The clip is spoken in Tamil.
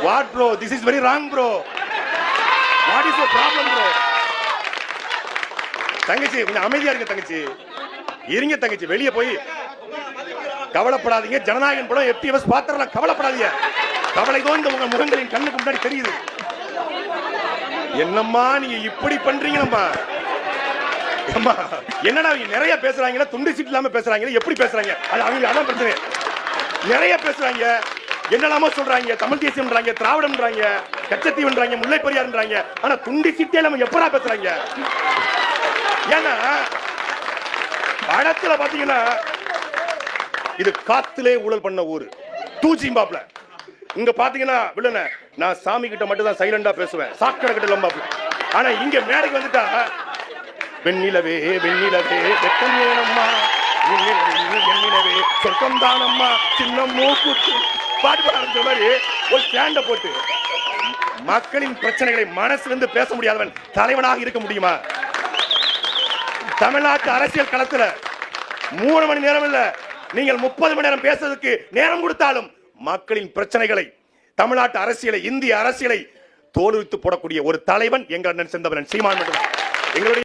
What bro? This is very wrong bro. What is your problem bro? தங்கச்சி கொஞ்சம் அமைதியா இருங்க தங்கச்சி. இருங்க தங்கச்சி, வெளியே போய் கவலைப்படாதீங்க. ஜனநாயகன் படம் FTVS பாத்திரலாம், கவலைப்படாதீங்க. கவலை தோய்ந்த உங்க முகங்களின் கண்ணுக்கு முன்னாடி தெரியுது. என்னம்மா நீங்க இப்படி பண்றீங்கம்மா? அம்மா என்னடா நிறைய பேசுறாங்க, துண்டு சீட் இல்லாம பேசுறாங்க, எப்படி பேசுறாங்க? அது அவங்க அதான் பிரச்சனை. நிறைய பேசுறாங்க, என்னெல்லாமோ சொல்றாங்க, தமிழ் தேசியம்ன்றாங்க, திராவிடம்ன்றாங்க, கச்சத்தீவுன்றாங்க, முல்லை பெரியார்ன்றாங்க. ஆனா துண்டு சீட்டே நம்ம எப்படா பேசுறாங்க? ஏன்னா படத்துல பாத்தீங்கன்னா இது காத்திலே ஊழல் பண்ண ஊரு 2 ஜிம்பாப்ல. இங்க பாத்தீங்கன்னா வில்லன நான் சாமி கிட்ட மட்டும் தான் சைலண்டா பேசுவேன், சாக்கடை கிட்ட லம்பாப்ல. ஆனா இங்க மேடைக்கு வந்துட்டா வெண்ணிலவே வெண்ணிலவே வெக்கம் வேணம்மா, வெண்ணிலவே சொர்க்கம் தானம்மா, சின்ன மூக்குத்து பாட்டு பாட ஆரம்பிச்ச மாதிரி ஒரு ஸ்டாண்ட போட்டு மக்களின் பிரச்சனைகளை மனசிலிருந்து பேச முடியாதவன் தலைவனாக இருக்க முடியுமா? தமிழ்நாட்டு அரசியல் களத்துல 3 மணி நேரம் இல்ல, நீங்கள் 30 மணி நேரம் பேசுறதுக்கு நேரம் கொடுத்தாலும் மக்களின் பிரச்சனைகளை, தமிழ்நாட்டு அரசியலை, இந்திய அரசியலை தோலுரித்து போடக்கூடிய ஒரு தலைவன் எங்கள் அண்ணன் செந்தமிழன் சீமான் மட்டும். எங்களுடைய